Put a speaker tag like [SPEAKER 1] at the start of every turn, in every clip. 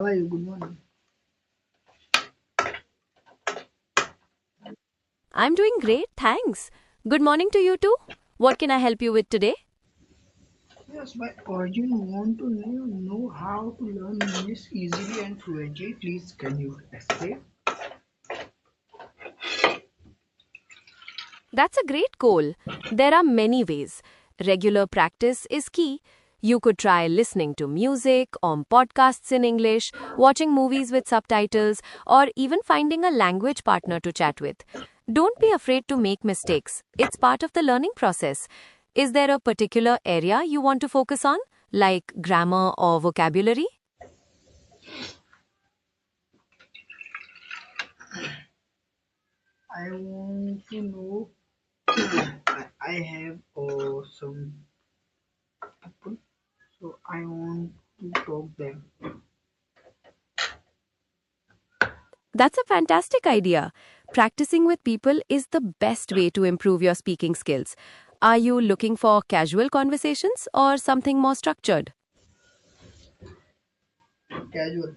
[SPEAKER 1] How are you? Good morning.
[SPEAKER 2] I'm doing great, thanks. Good morning to you too. What can I help you with today?
[SPEAKER 1] Yes, my urgent want to know how to learn English easily and fluently. Please, can you explain?
[SPEAKER 2] That's a great goal. There are many ways. Regular practice is key. You could try listening to music, on podcasts in English, watching movies with subtitles, or even finding a language partner to chat with. Don't be afraid to make mistakes. It's part of the learning process. Is there a particular area you want to focus on, like grammar or vocabulary?
[SPEAKER 1] I want to know. I have some people, so I want to talk them.
[SPEAKER 2] That's a fantastic idea. Practicing with people is the best way to improve your speaking skills. Are you looking for casual conversations or something more structured?
[SPEAKER 1] Casual.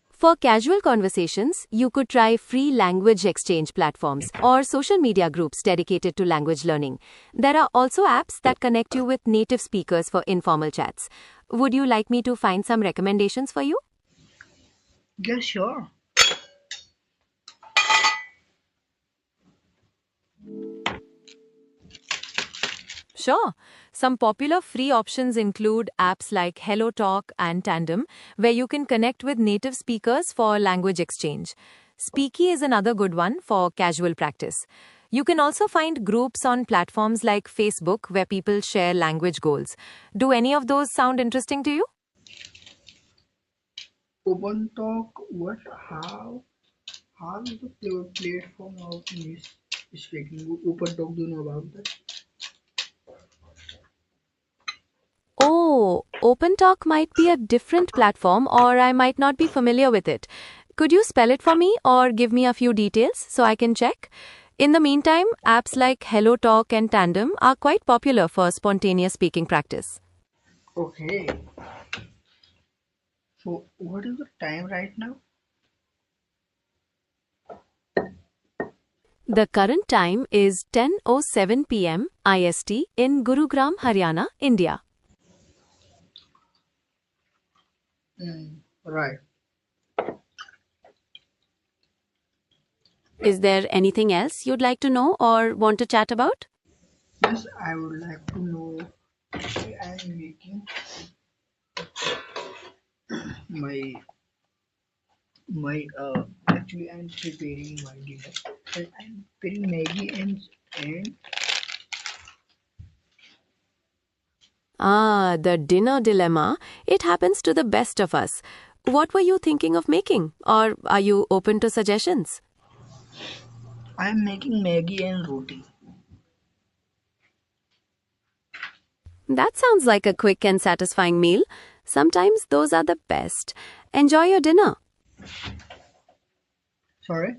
[SPEAKER 2] For casual conversations, you could try free language exchange platforms or social media groups dedicated to language learning. There are also apps that connect you with native speakers for informal chats. Would you like me to find some recommendations for you?
[SPEAKER 1] Yeah, sure.
[SPEAKER 2] Sure. Some popular free options include apps like HelloTalk and Tandem, where you can connect with native speakers for language exchange. Speaky is another good one for casual practice. You can also find groups on platforms like Facebook where people share language goals. Do any of those sound interesting to you?
[SPEAKER 1] Open talk. What? How is the platform of English speaking? Open talk. Do you know about that?
[SPEAKER 2] Oh, OpenTalk might be a different platform or I might not be familiar with it. Could you spell it for me or give me a few details so I can check? In the meantime, apps like HelloTalk and Tandem are quite popular for spontaneous speaking practice.
[SPEAKER 1] Okay. So, what is the time right now?
[SPEAKER 2] The current time is 10:07 p.m. IST in Gurugram, Haryana, India.
[SPEAKER 1] Right.
[SPEAKER 2] Is there anything else you'd like to know or want to chat about?
[SPEAKER 1] Yes, I would like to know. I am making my actually I'm preparing my dinner. And I'm preparing Maggie and
[SPEAKER 2] Ah, the dinner dilemma. It happens to the best of us. What were you thinking of making? Or are you open to suggestions?
[SPEAKER 1] I'm making Maggie and roti.
[SPEAKER 2] That sounds like a quick and satisfying meal. Sometimes those are the best. Enjoy your dinner.
[SPEAKER 1] Sorry.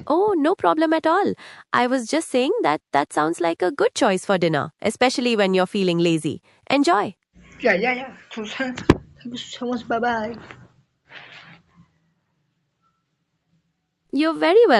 [SPEAKER 2] Oh, no problem at all. I was just saying that sounds like a good choice for dinner, especially when you're feeling lazy. Enjoy.
[SPEAKER 1] Yeah. So, thank you so much. Bye bye.
[SPEAKER 2] You're very welcome.